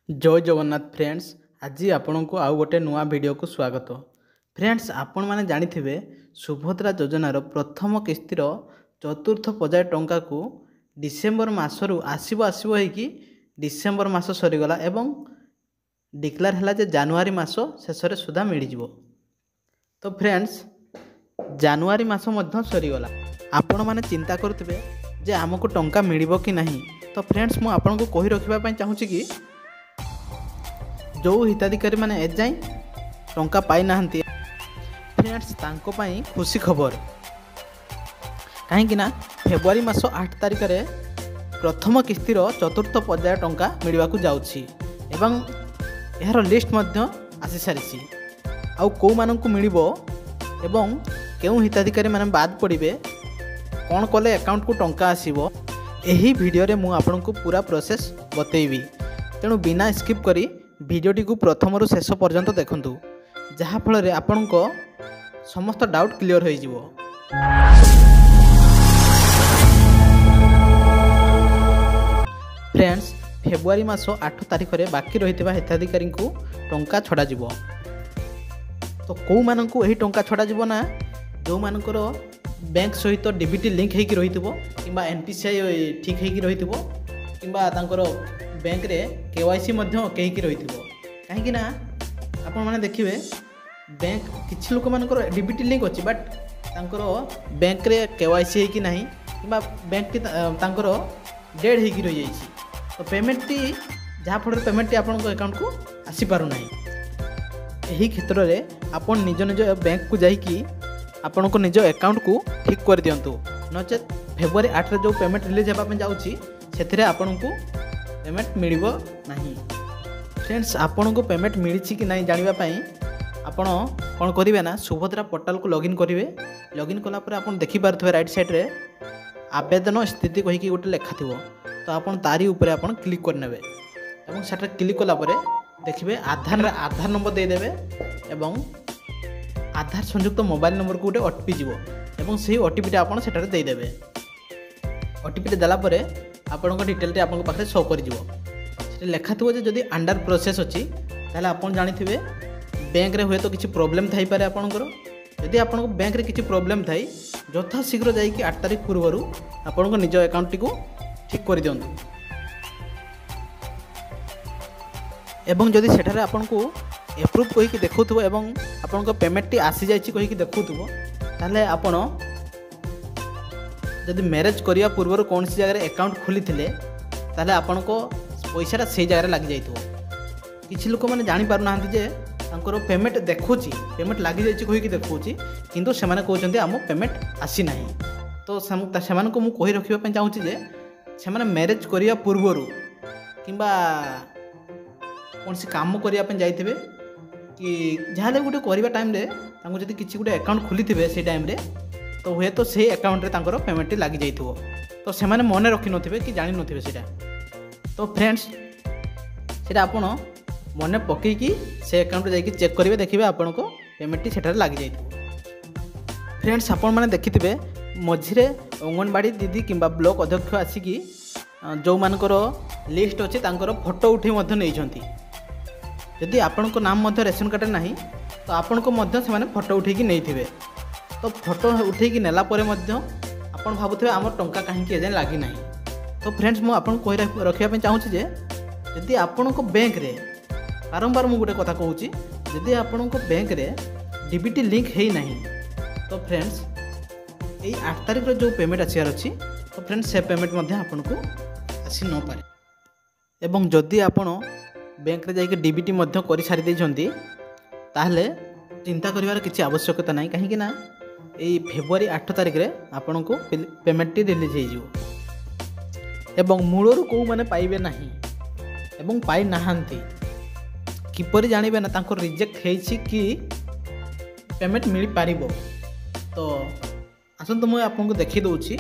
जय जगन्नाथ फ्रेंड्स। आज आपण को आउ गोटे नुआ वीडियो को स्वागत। फ्रेंड्स, आपण मैंने जानिथिबे सुभद्रा योजनार प्रथम किस्तिर चतुर्थ पर्याय टंका को डिसेम्बर मासरू आसब आसब होइकी डिसेम्बर मास सरीगला एवं डिक्लेयर है जे जानुआरी मास शेष सुधा मिल जिवो। तो फ्रेंड्स, जानुआरी मास मध्य सरीगला। आपण मैंने चिंता करुथिबे जे आमको टंका मिलिबो कि नहीं। तो फ्रेंड्स, मु आपन को कहि रखिबा पई चाहूची कि जो हिताधिकारी मैंने एजाई टंका पाई नाहंती फ्रेंड्स, तांको पाई खुशी खबर। कहीं फेब्रुआरी मास 8 तारिख रे प्रथम किस्तिर चतुर्थ पर्याय टंका मिलवा जाउछि एवं यार लिस्ट मध्य आसी सारिछि। आउ को माननकु मिलिबो एवं केउ हिताधिकारी माने बाद पड़िबे, कौन कले अकाउंट को टंका आसीबो, एही वीडियो रे मु आपनकु पूरा प्रोसेस बतेइबी। तेणु बिना स्किप करी वीडियोटी को प्रथम रु शेष पर्यंत देखंतु, जहा फल रे आपनको समस्त डाउट क्लियर हो जिवो। फ्रेंड्स, फेब्रुआरी मास 8 तारिख रे बाकी रहितबा हिताधिकारी को टंका छड़ा जिवो। तो को माननकु एही टंका छड़ा जिवो ना, जो मानकर बैंक सहित डीबीटी लिंक हेकी रहितबो किबा एनपीसीआई ठीक हेकी रहितबो किबा तांकर बैंक रे केवाईसी मध्य कहीकि रही। कहीं आपण मैंने देखिए बैंक किसी लोक मान डीबीटी लिंक अच्छी बट तांकर बैंक रे केवाईसी है कि नहीं कि बैंक तांकर डेड हो रही जाइए। तो पेमेंट टी जहाँ फल पेमेंट टी आपण अकाउंट को आसी पारु नहीं। यही क्षेत्र में आपण निज निज बैंक को जाइकी आपण को निज अकाउंट को ठीक कर दिंतु, नचेत फेब्रुआरी 8 रे जो पेमेंट रिलीज होगा जाऊँगी से आपण को पेमेंट मिलिबो नहीं। फ्रेंड्स, आपन को पेमेंट मिली कि नहीं जानिबा पई आपण कोन करिवे ना, सुभद्रा पोर्टल को लॉगिन करिवे। लॉगिन कला पर आपण देखि पारथबे राइट साइड रे आवेदन स्थिति कहि कि गोटे लेखा थिबो। तो आपण तारी ऊपर आपण क्लिक कर नेबे एवं सेटा क्लिक कला पर देखिबे आधार नंबर दे देबे एवं आधार संयुक्त मोबाइल नंबर को गोटे ओटीपी जीवो एवं सही ओटीपी टा आपण सेटा दे देबे। ओटीपी देला पर आपण डिटेल आपन पाखे शो कर लेखा थो जदि अंडर प्रोसेस अच्छी ताले आपन जानिथिबे बैंक रे हुए तो किसी प्रॉब्लम थाई पारे। आपनकर यदि आपन बैंक रे किसी प्रॉब्लम थाई यथा शीघ्र जाइए 8 तारिख पूर्व आपन निज अकाउंट को ठीक कर दियंतु एवं जदि सेठारे आपन को एप्रूव कहिकि देखौथबो एवं आपन को पेमेंट टी आसी जाइछि कहिकि देखौथबो, ताले आपन जदि मैरेज करिया पूर्व कौन सी जगह अकाउंट खोली थिले ताले आपन को पैसाटा से जगह लग जाइथो। किछि लोक माने जानि पारु नाहंती जे तांकर पेमेंट देखौछि, पेमेंट लागि जाइछि कहिकि देखौछि, किंतु से माने कहउछन्ती आमो पेमेंट आसी नाही। तो से माने को मु कहि रखिबा पय चाहूछि जे से माने मैरेज करिया पूर्व किंबा कौन सी काम करिया पय जाइथिबे कि जहाले गुटे करिबा टाइम रे तांको जदि किछि गुटे अकाउंट खोली थिबे से टाइम रे तो हुए तो से अकाउंट रे तांकर पेमेंट लग जाइथिबो। तो से माने मने रखि नथिबे कि जानि नथिबे सेटा। तो फ्रेंड्स, सेटा आपण मने पकई कि से अकाउंट रे जाइकि चेक करिवे, देखिबे आपण को पेमेंट सेटा लग जाइथिबो। फ्रेंड्स, आपण माने देखिथिबे मझिरे अंगनवाड़ी दीदी किंबा ब्लॉक अध्यक्ष आसिकी जो मानकर लिस्ट अछि तांकर फोटो उठे मध्य नै छथि। यदि आपण को नाम मध्य रेशन कार्ड नाही तो आपण को मध्य से माने फोटो उठेकी नै थिबे। तो फोटो उठेकी नेला परे मध्य आपण भाबुथिबे हमर टंका काहे कि एजें लागी नाही। तो फ्रेंड्स, मु आपण कहि रखिया पे चाहूछि जे यदि आपण को बैंक रे बारंबार मु गोटे कथा कहूछि, यदि आपण को बैंक रे डीबीटी लिंक हेई नाही तो फ्रेंड्स एई 8 तारिख रो जो पेमेंट आसियार अछि तो फ्रेंड्स से पेमेंट मध्य आपण को आसी न पारे। एवं जदि आपण बैंक रे जाइके डीबीटी मध्य करि सारि दै छथि ताहले चिंता करिवार किछि आवश्यकता नाही। काहे कि ना एई फेब्रुआरी 8 तारिख रे आपण को पेमेंट टी रिलीज हो जिवो एवं मूलरू को माने पाइबे नाही एवं पाई नाहंती किपरि जानिबे ना तांको रिजेक्ट हेछि कि पेमेंट मिली पारिबो। तो आसन तो मैं आपको देखि दउछि